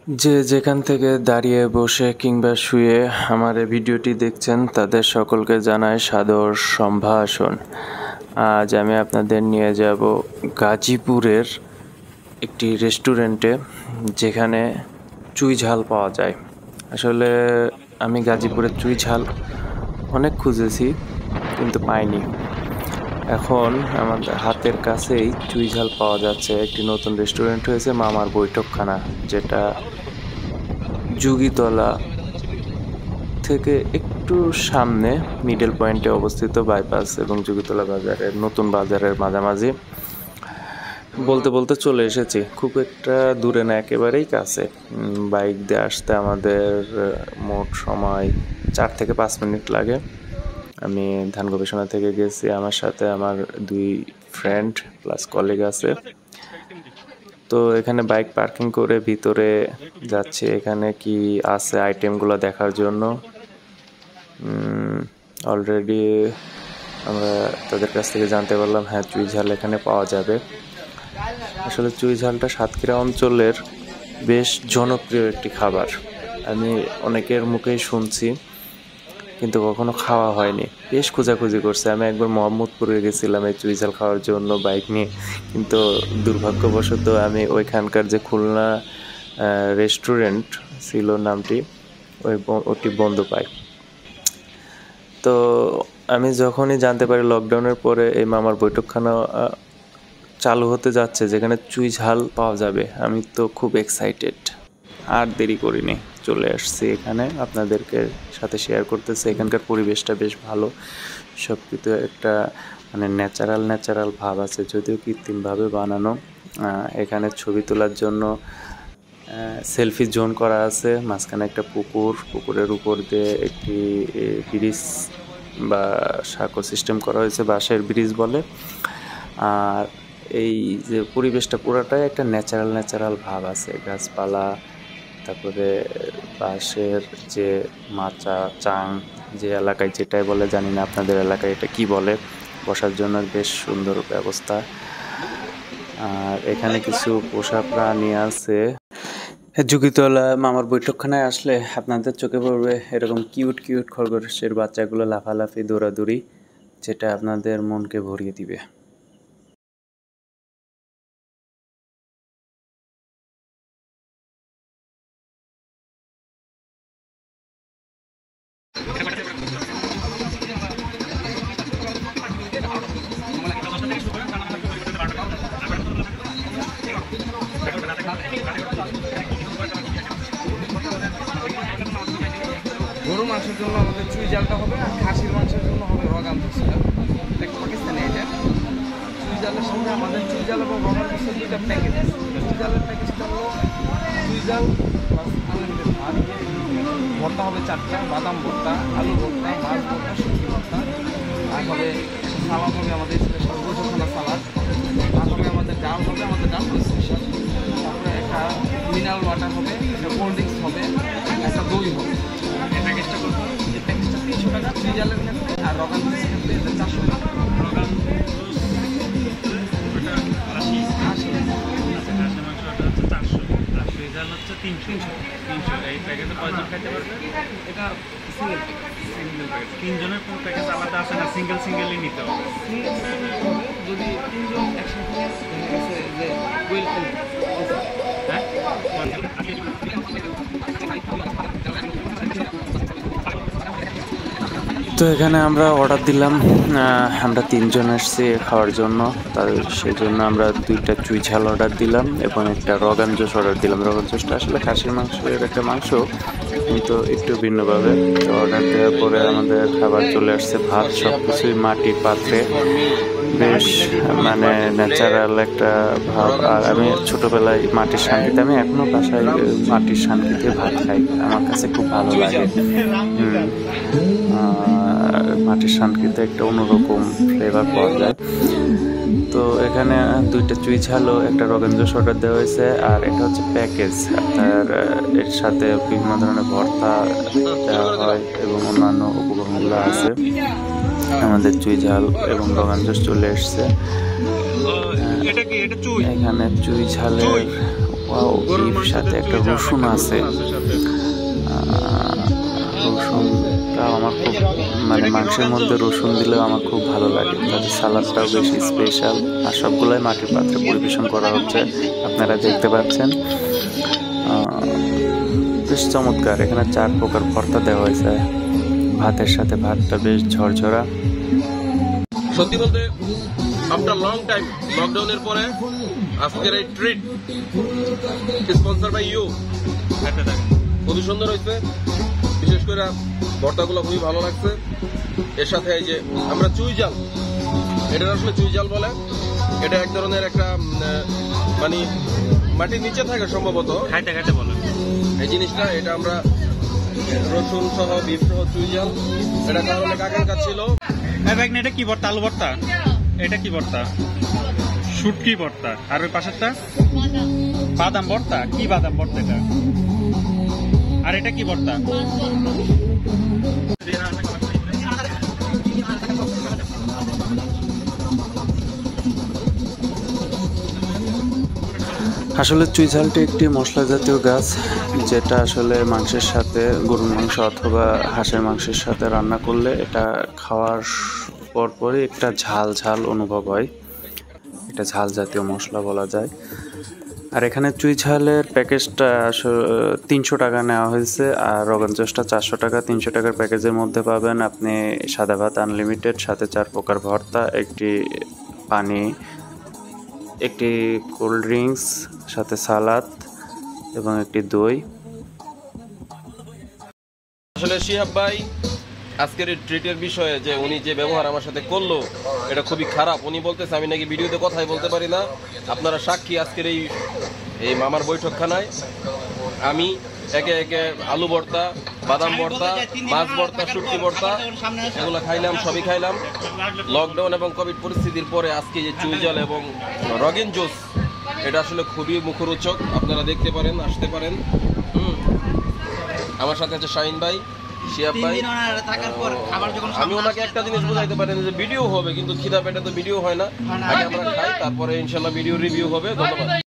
যে যেখান থেকে দাঁড়িয়ে বসে কিংবা শুয়ে আমার এই ভিডিওটি দেখছেন তাদের সকলকে জানাই সাদর সম্ভাষণ। আজ আমি আপনাদের নিয়ে যাব গাজীপুরের একটি রেস্টুরেন্টে যেখানে চুই ঝাল পাওয়া যায়। আসলে আমি গাজীপুরের চুই ঝাল অনেক খুঁজেছি কিন্তু পাইনি। এখন আমাদের হাতের কাছেই চুই ঝাল পাওয়া যাচ্ছে। একটি নতুন রেস্টুরেন্ট হয়েছে মামার বৈঠকখানা, যেটা যুগীতলা থেকে একটু সামনে মিডল পয়েন্টে অবস্থিত, বাইপাস এবং যুগীতলা বাজারের নতুন বাজারের মাঝামাঝি। বলতে বলতে চলে এসেছি, খুব একটা দূরে না, একেবারেই কাছে। বাইক দিয়ে আসতে আমাদের মোট সময় 4 থেকে 5 মিনিট লাগে। আমি ধান গবেষণা থেকে গেছি, আমার সাথে আমার 2 ফ্রেন্ড প্লাস কলিগ আছে। তো এখানে বাইক পার্কিং করে ভিতরে যাচ্ছি, এখানে কি আছে আইটেমগুলো দেখার জন্য। অলরেডি আমরা তাদের কাছ থেকে জানতে পারলাম হ্যাঁ, চুই ঝাল এখানে পাওয়া যাবে। আসলে চুই ঝালটা সাতক্ষীরা অঞ্চলের বেশ জনপ্রিয় একটি খাবার। আমি অনেকের মুখেই শুনছি কিন্তু কখনো খাওয়া হয়নি, বেশ খোঁজাখুঁজি করছে। আমি একবার মোহাম্মদপুরে গেছিলাম এই চুই ঝাল খাওয়ার জন্য বাইক নিয়ে, কিন্তু দুর্ভাগ্যবশত আমি ওইখানকার যে খুলনা রেস্টুরেন্ট ছিল নামটি, ওটি বন্ধ পাই। তো আমি যখনই জানতে পারি লকডাউনের পরে এই মামার বৈঠকখানা চালু হতে যাচ্ছে যেখানে চুই ঝাল পাওয়া যাবে, আমি তো খুব এক্সাইটেড। আর দেরি করিনি, চলে আসছি এখানে, আপনাদেরকে সাথে শেয়ার করতেছি। এখানকার পরিবেশটা বেশ ভালো, সব কিছু একটা মানে ন্যাচারাল ভাব আছে, যদিও কৃত্রিমভাবে বানানো। এখানে ছবি তোলার জন্য সেলফি জোন করা আছে, মাঝখানে একটা পুকুরের উপর দিয়ে একটি ব্রিজ বা সাঁকো সিস্টেম করা হয়েছে, বাঁশের ব্রিজ বলে। আর এই যে পরিবেশটা পুরাটাই একটা ন্যাচারাল ভাব আছে, গাছপালা, তারপরে বাঁশের যে মাচা চাং, যে এলাকায় যেটাই বলে জানি না, আপনাদের এলাকায় এটা কি বলে, বসার জন্য বেশ সুন্দর ব্যবস্থা। আর এখানে কিছু পোষা প্রাণী আছে। যুগীতলা মামার বৈঠকখানায় আসলে আপনাদের চোখে পড়বে এরকম কিউট খরগোশের বাচ্চাগুলো লাফালাফি দৌড়াদৌড়ি, যেটা আপনাদের মনকে ভরিয়ে দিবে। গরুর মাংসের জন্য আমাদের চুই জালটা হবে, আর খাসির মাংসের জন্য হবে রগান মিক্সটা, এটা পাকিস্তানি আইটেম। চুই জালের সঙ্গে আমাদের চুই জাল এবং রগান মিক্সের 2টা প্যাকেজ আছে। চুই জালের প্যাকেজটা হলো চুই জাল প্লাস আনলিমিটেড ভাত, ভর্তা হবে 4টা, বাদাম ভর্তা, আলু ভর্তা, মাছ ভর্তা, সবজি ভর্তা, আর হবে সালাদ হবে আমাদের স্পেশাল গোজখানা সালাদ, আর হবে আমাদের ডাল হবে, আমাদের ডাল স্পেশাল, তারপরে একটা মিনারেল ওয়াটার হবে, একটা কোল্ড ড্রিঙ্কস হবে, একটা দই হবে। এই প্যাকেজটা 300 টাকা চুই জালের ক্ষেত্রে, আর রগান মিক্সের ক্ষেত্রে এটা 400 টাকা। রগান এই প্যাকেজে কয়জন খাইতে পারবে? এটা সিঙ্গেল প্যাকেজ। 3 জনের কোনো প্যাকেজ আলাদা আছে না, সিঙ্গেলই নিতে হবে? যদি 3 জন একসাথে যে ওয়েলকাম। হ্যাঁ, তো এখানে আমরা অর্ডার দিলাম, আমরা 3 জন এসেছি খাওয়ার জন্য, তার সেই জন্য আমরা 2টা চুই ঝাল অর্ডার দিলাম এবং একটা রগান জোশ অর্ডার দিলাম। রগান জোশটা আসলে খাসির মাংসের একটা মাংস, কিন্তু একটু ভিন্নভাবে। তো অর্ডার দেওয়ার পরে আমাদের খাবার চলে আসছে, ভাত, সব কিছুই মাটির পাত্রে, বেশ মানে ন্যাচারাল একটা ভাব। আর আমি ছোটোবেলায় মাটির শান্তিতে, আমি এখনও বাসায় মাটির শান্তিতে ভাত খাই, আমার কাছে খুব ভালো লাগে। মাটির শান্তিতে একটা অন্যরকম ফ্লেভার পাওয়া যায়। তো এখানে 2টা চুই ঝালও একটা রগান জোশ অর্ডার দেওয়া হয়েছে, আর এটা হচ্ছে প্যাকেজ। আপনার এর সাথে বিভিন্ন ধরনের ভর্তা দেওয়া হয় এবং অন্যান্য উপকরণগুলো আছে। আমাদের চুই ঝাল এবং রগান জোশ চলে এসছে। এখানে চুই ঝালের ওয়াও, এর সাথে একটা রসুন আছে। রসুনটা আমার খুব মানে মাংসের মধ্যে রসুন দিলেও আমার খুব ভালো লাগে। তাদের সালাদটাও বেশি স্পেশাল, আর সবগুলোই মাটির পাত্রে পরিবেশন করা হচ্ছে, আপনারা দেখতে পাচ্ছেন। বেশ চমৎকার। এখানে 4 প্রকার ভর্তা দেওয়া হয়েছে ভাতের সাথে। ভাতটা বেশ ঝরঝরা। সত্যি বলতে আফটার লং টাইম লকডাউনের পরে আজকের এই ট্রিট স্পন্সর বাই ইউ খুবই সুন্দর হয়েছে। বিশেষ করে ভর্তাগুলো খুবই ভালো লাগছে। এর সাথে এই যে আমরা চুই জাল, এটা আসলে চুই জাল বলে। এটা এক ধরনের একটা মানে মাটির নিচে থাকে সম্ভবত, খাইতে খাইতে বলে এই জিনিসটা। এটা আমরা রসুন সহ বিফ সহ চুই জাল, এটা কারণে অনেক আকাঙ্ক্ষা ছিল। এটা কি ভর্তা? আলু ভর্তা? এটা কি ভর্তা? শুটকি ভর্তা। আর ওই পাশেরটা বাদাম ভর্তা। কি বাদাম ভর্তা এটা? আর এটা কি ভর্তা? আসলে চুই ঝালটি একটি মশলা জাতীয় গাছ, যেটা আসলে মাংসের সাথে, গরুর মাংস অথবা হাঁসের মাংসের সাথে রান্না করলে এটা খাওয়ার পরপরই একটা ঝাল ঝাল অনুভব হয়। এটা ঝাল জাতীয় মশলা বলা যায়। আর এখানে চুই ঝালের প্যাকেজটা 300 টাকা নেওয়া হয়েছে, আর রোগান জোসটা 400 টাকা। 300 টাকার প্যাকেজের মধ্যে পাবেন আপনি সাদা ভাত আনলিমিটেড, সাথে 4 প্রকার ভর্তা, একটি পানি, একটি কোল্ড ড্রিঙ্কস, সাথে সালাদ এবং একটি দই। আসলে শিহাব ভাই আজকের এই ট্রিটের বিষয়ে যে উনি যে ব্যবহার আমার সাথে করলো এটা খুবই খারাপ। উনি বলতেছে আমি নাকি ভিডিওতে কথাই বলতে পারি না। আপনারা সাক্ষী আজকের এই মামার বৈঠকখানায় আমি একে একে আলু ভর্তা, বাদাম ভর্তা, মাছ ভর্তা, শুটকি ভর্তা এগুলো খাইলাম, সবই খাইলাম। লকডাউন এবং কোভিড পরিস্থিতির পরে আজকে যে চুই ঝাল এবং রগিন জুস, এটা আসলে খুবই মুখরোচক। আপনারা দেখতে পারেন, আসতে পারেন। আমার সাথে আছে শাহিন ভাই, শিহাব ভাই। আমি ওনাকে একটা জিনিস বোঝাইতে পারি যে ভিডিও হবে, কিন্তু খিদা পেটে তো ভিডিও হয় না। আগে আমরা খাই, তারপরে ইনশাল্লাহ ভিডিও রিভিউ হবে। ধন্যবাদ।